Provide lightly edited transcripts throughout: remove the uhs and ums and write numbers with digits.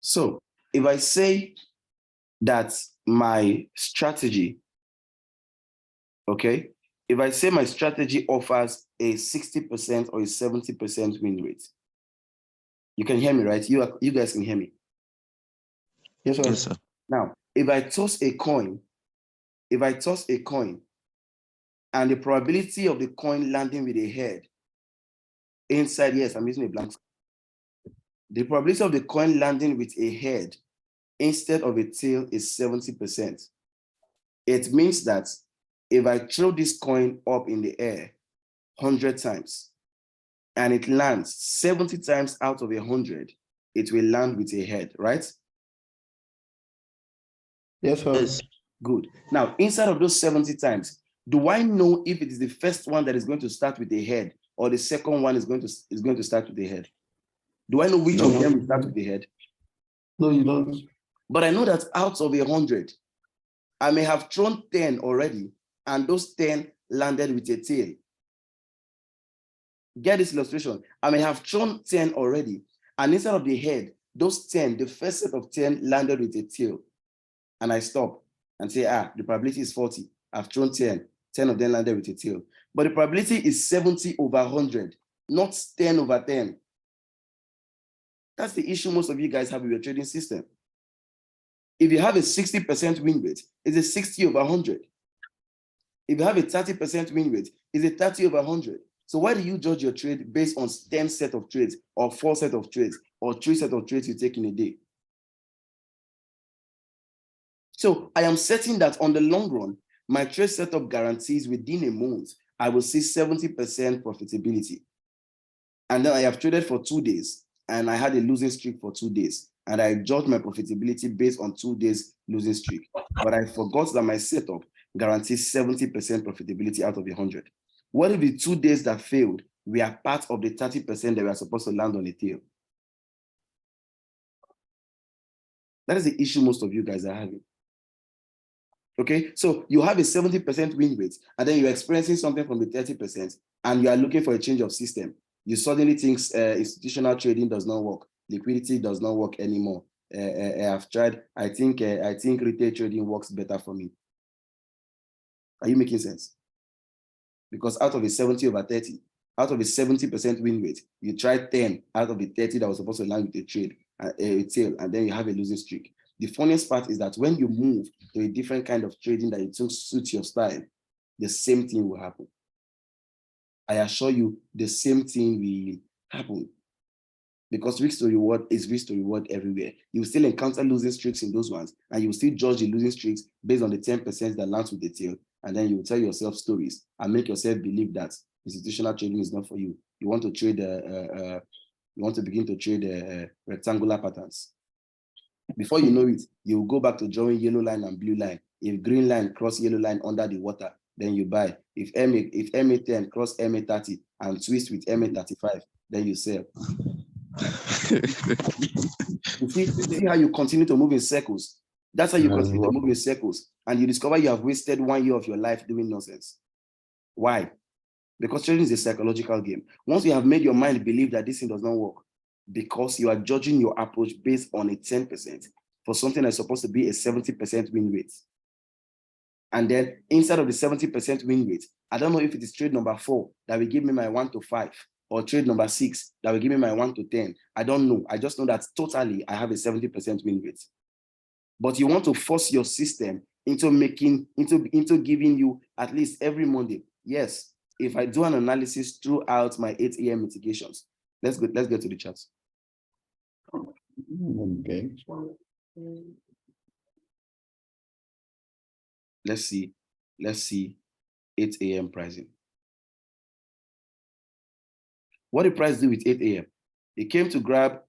So if I say that my strategy, okay, if I say my strategy offers a 60% or a 70% win rate, you can hear me, right? You guys can hear me. Yes, sir. Yes, sir. Now, if I toss a coin, and the probability of the coin landing with a head inside, yes, I'm using a blank. The probability of the coin landing with a head instead of a tail is 70%. It means that if I throw this coin up in the air 100 times and it lands 70 times out of 100, it will land with a head, right? Yes, sir. Yes. Good. Now, inside of those 70 times, do I know if it is the first one that is going to start with a head or the second one is going to start with a head? Do I know which of them will start with a head? No, you don't. But I know that out of 100, I may have thrown 10 already, and those 10 landed with a tail. Get this illustration. I may have thrown 10 already, and instead of the head, those 10, the first set of 10 landed with a tail. And I stop and say, the probability is 40. I've thrown 10. 10 of them landed with a tail. But the probability is 70 over 100, not 10 over 10. That's the issue most of you guys have with your trading system. If you have a 60% win rate, it's a 60 over 100. If you have a 30% win rate, it's a 30 over 100. So why do you judge your trade based on 10 set of trades or 4 set of trades or 3 set of trades you take in a day? So I am certain that on the long run, my trade setup guarantees within a month, I will see 70% profitability. And then I have traded for 2 days and I had a losing streak for 2 days. And I judged my profitability based on 2 days losing streak. But I forgot that my setup guarantees 70% profitability out of 100. What if the 2 days that failed were part of the 30% that we are supposed to land on the tail? That is the issue most of you guys are having. Okay, so you have a 70% win rate, and then you're experiencing something from the 30%, and you are looking for a change of system. You suddenly think institutional trading does not work, liquidity does not work anymore. I've tried. I think retail trading works better for me. Are you making sense? Because out of a 70 over 30, out of a 70% win rate, you tried 10 out of the 30 that was supposed to land with a trade, a tail, and then you have a losing streak. The funniest part is that when you move to a different kind of trading that suits your style, the same thing will happen. I assure you, the same thing will happen. Because risk to reward is risk to reward everywhere. You will still encounter losing streaks in those ones, and you will still judge the losing streaks based on the 10% that lands with the tail, and then you will tell yourself stories and make yourself believe that institutional trading is not for you. You want to trade, you want to begin to trade rectangular patterns. Before you know it, you will go back to drawing yellow line and blue line. If green line cross yellow line under the water, then you buy. If MA10 cross MA30 and twist with MA35, then you sell. You see how you continue to move in circles. That's how you continue to move in circles, and you discover you have wasted 1 year of your life doing nonsense. Why? Because trading is a psychological game. Once you have made your mind believe that this thing does not work, because you are judging your approach based on a 10% for something that's supposed to be a 70% win rate. And then inside of the 70% win rate, I don't know if it is trade number 4 that will give me my 1 to 5, or trade number 6 that will give me my 1 to 10. I don't know. I just know that totally I have a 70% win rate. But you want to force your system into giving you at least every Monday. Yes, if I do an analysis throughout my 8 a.m. mitigations, let's get to the charts. Okay. Let's see 8 a.m. pricing. What did price do with 8 a.m.? It came to grab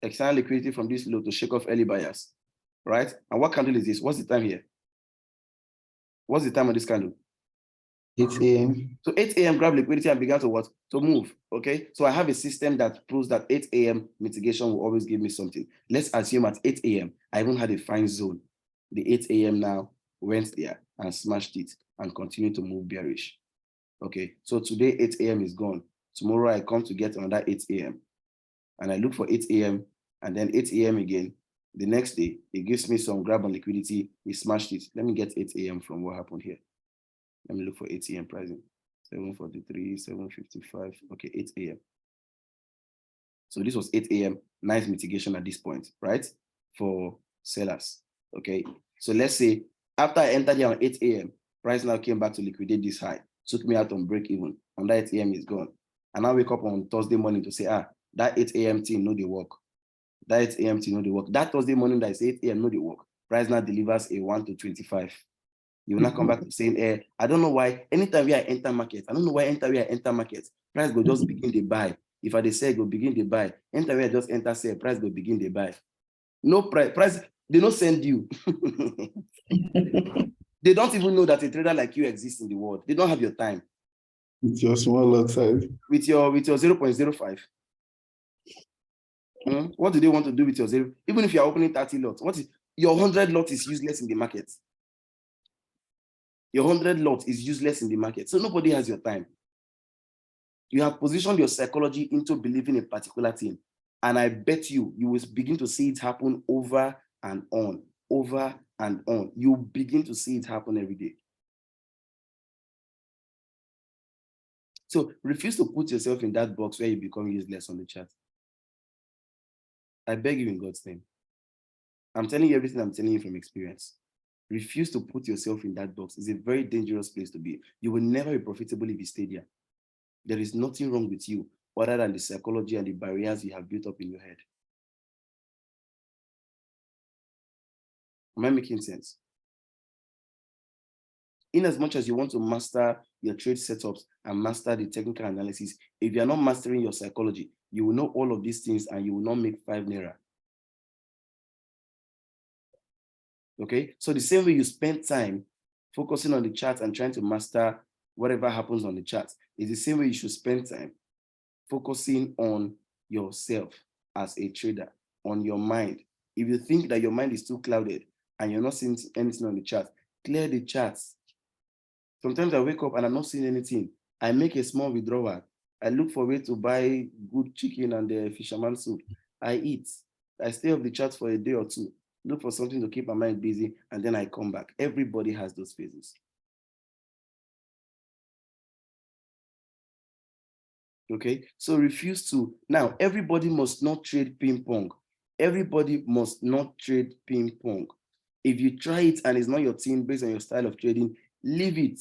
external liquidity from this low to shake off early buyers, right? And what candle is this? What's the time here? What's the time of this candle? 8 a.m. So 8 a.m. grab liquidity and began to what? To move, okay? So I have a system that proves that 8 a.m. mitigation will always give me something. Let's assume at 8 a.m. I even had a fine zone. The 8 a.m. now went there and smashed it and continued to move bearish. Okay, so today 8 a.m. is gone. Tomorrow I come to get another 8 a.m. and I look for 8 a.m. and then 8 a.m. again. The next day, it gives me some grab on liquidity. We smashed it. Let me get 8 a.m. from what happened here. Let me look for 8 a.m. pricing. 743, 755. Okay, 8 a.m. So this was 8 a.m. Nice mitigation at this point, right? For sellers. Okay. So let's say after I entered here on 8 a.m., price now came back to liquidate this high, took me out on break even. On that 8 a.m. is gone. And I wake up on Thursday morning to say, that 8 a.m. thing, no, they work. That 8 a.m. thing, no, they work. That Thursday morning that is 8 a.m., no, they work. Price now delivers a 1 to 25. You will not come back to saying, I don't know why. Anytime we enter market, I don't know why anytime we enter market, price will just begin to buy. If I say go begin to buy, anytime we just enter sell, price will begin to buy. No price, they don't send you. They don't even know that a trader like you exists in the world. They don't have your time. With your small lot size. With your 0.05. What do they want to do with your zero? Even if you're opening 30 lots, what is your 100 lot is useless in the market. Your 100 lot is useless in the market. So nobody has your time. You have positioned your psychology into believing a particular thing. And I bet you will begin to see it happen over and on, over and on. You begin to see it happen every day. So refuse to put yourself in that box where you become useless on the chart. I beg you in God's name. I'm telling you everything I'm telling you from experience. Refuse to put yourself in that box. It's a very dangerous place to be. You will never be profitable if you stay there. There is nothing wrong with you other than the psychology and the barriers you have built up in your head. Am I making sense? In as much as you want to master your trade setups and master the technical analysis, if you are not mastering your psychology, you will know all of these things and you will not make 5 naira. Okay, so the same way you spend time focusing on the chart and trying to master whatever happens on the chart is the same way you should spend time focusing on yourself as a trader, on your mind. If you think that your mind is too clouded and you're not seeing anything on the chart, clear the charts. Sometimes I wake up and I'm not seeing anything. I make a small withdrawal. I look for a way to buy good chicken and the fisherman soup. I eat. I stay off the chart for a day or two. Look for something to keep my mind busy, and then I come back. Everybody has those phases. Okay, so refuse to. Now, everybody must not trade ping pong. Everybody must not trade ping pong. If you try it and it's not your thing based on your style of trading, leave it.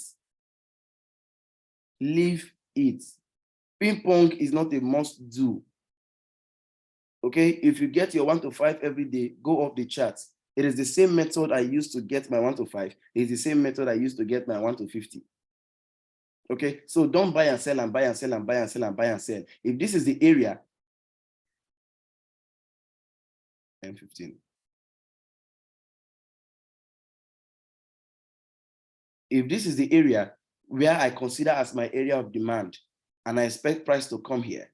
Leave it. Ping pong is not a must do. Okay, if you get your 1 to 5 every day, go off the charts. It is the same method I used to get my 1 to 5. It's the same method I used to get my 1 to 50. Okay, so don't buy and sell and buy and sell and buy and sell and buy and sell. If this is the area, and 15. If this is the area where I consider as my area of demand and I expect price to come here,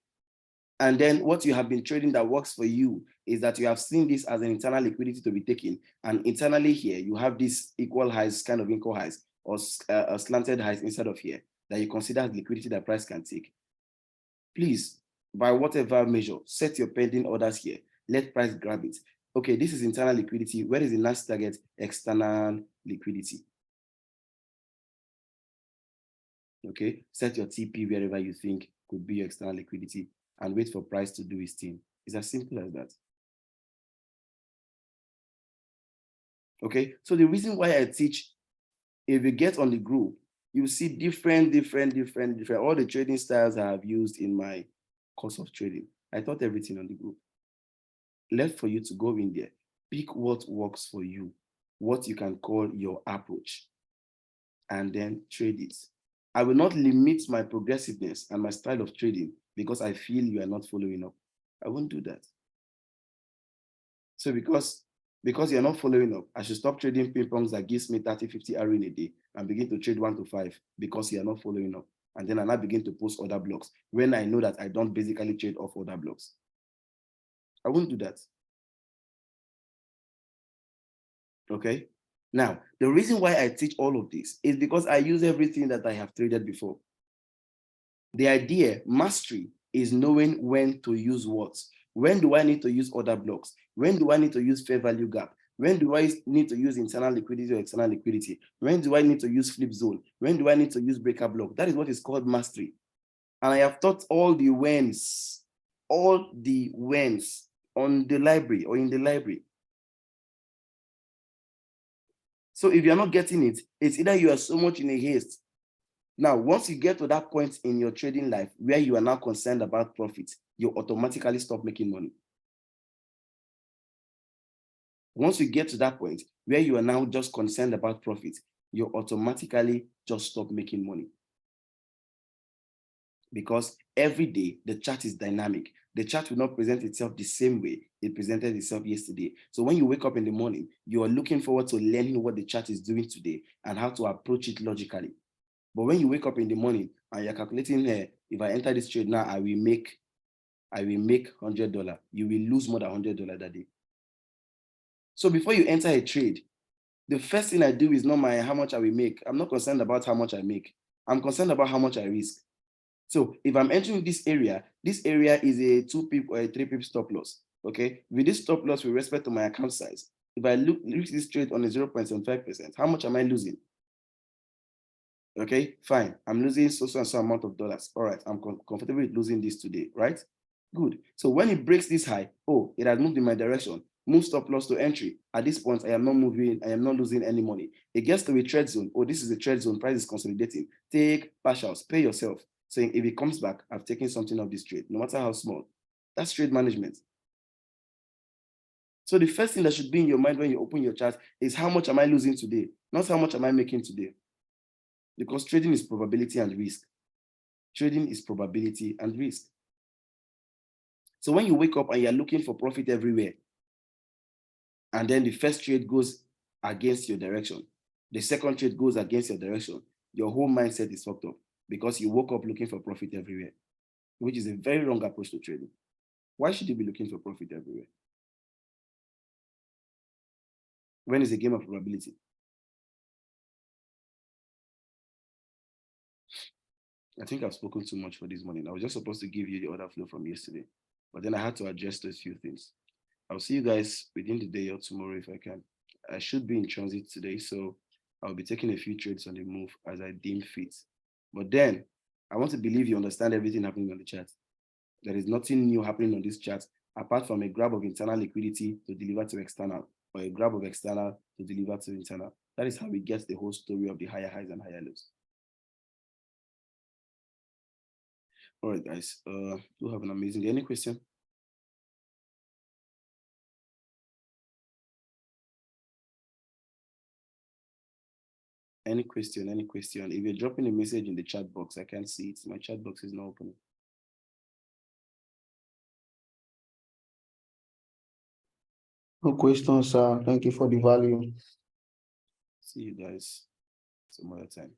and then what you have been trading that works for you is that you have seen this as an internal liquidity to be taken, and internally here you have this equal highs, kind of equal highs or slanted highs inside of here that you consider as liquidity that price can take. Please, by whatever measure, set your pending orders here. Let price grab it. Okay, this is internal liquidity. Where is the last target? External liquidity. Okay, set your TP wherever you think could be your external liquidity and wait for price to do its thing. It's as simple as that. Okay, so the reason why I teach, if you get on the group, you see different, all the trading styles I have used in my course of trading. I taught everything on the group. Left for you to go in there, pick what works for you, what you can call your approach, and then trade it. I will not limit my progressiveness and my style of trading because I feel you are not following up. I won't do that. So because you're not following up, I should stop trading ping pongs that gives me 30, 50 RO in a day and begin to trade 1 to 5 because you're not following up. And then I now begin to post other blocks when I know that I don't basically trade off other blocks. I won't do that. Okay. Now, the reason why I teach all of this is because I use everything that I have traded before. The idea, mastery, is knowing when to use what. When do I need to use order blocks? When do I need to use fair value gap? When do I need to use internal liquidity or external liquidity? When do I need to use flip zone? When do I need to use breaker block? That is what is called mastery. And I have taught all the whens on the library or in the library. So if you're not getting it, it's either you are so much in a haste. Now, once you get to that point in your trading life where you are now concerned about profit, you automatically stop making money. Once you get to that point where you are now just concerned about profit, you automatically just stop making money. Because every day the chart is dynamic. The chart will not present itself the same way it presented itself yesterday. So when you wake up in the morning, you are looking forward to learning what the chart is doing today and how to approach it logically. But when you wake up in the morning and you're calculating, if I enter this trade now, I will make $100. You will lose more than $100 that day. So before you enter a trade, the first thing I do is not how much I will make. I'm not concerned about how much I make. I'm concerned about how much I risk. So if I'm entering this area is a 2 pip or a 3 pip stop loss. Okay, with this stop loss with respect to my account size, if I look this trade on a 0.75%, how much am I losing? Okay, fine. I'm losing so and so amount of dollars. All right, I'm comfortable with losing this today, right? Good. So when it breaks this high, oh, it has moved in my direction. Move stop loss to entry. At this point, I am not moving. I am not losing any money. It gets to a trade zone. Oh, this is a trade zone. Price is consolidating. Take partials. Pay yourself. Saying if it comes back, I've taken something of this trade, no matter how small. That's trade management. So the first thing that should be in your mind when you open your chart is how much am I losing today, not how much am I making today. Because trading is probability and risk. Trading is probability and risk. So when you wake up and you're looking for profit everywhere, and then the first trade goes against your direction, the second trade goes against your direction, your whole mindset is fucked up because you woke up looking for profit everywhere, which is a very wrong approach to trading. Why should you be looking for profit everywhere when it's a game of probability? I think I've spoken too much for this morning. I was just supposed to give you the order flow from yesterday, but then I had to address those few things. I'll see you guys within the day or tomorrow if I can. I should be in transit today, so I'll be taking a few trades on the move as I deem fit. But then I want to believe you understand everything happening on the chart. There is nothing new happening on this chart apart from a grab of internal liquidity to deliver to external, or a grab of external to deliver to internal. That is how we get the whole story of the higher highs and higher lows. All right, guys. Do have an amazing day. Any question? Any question? Any question? If you're dropping a message in the chat box, I can't see it. My chat box is not opening. No questions, sir. Thank you for the value. See you guys some other time.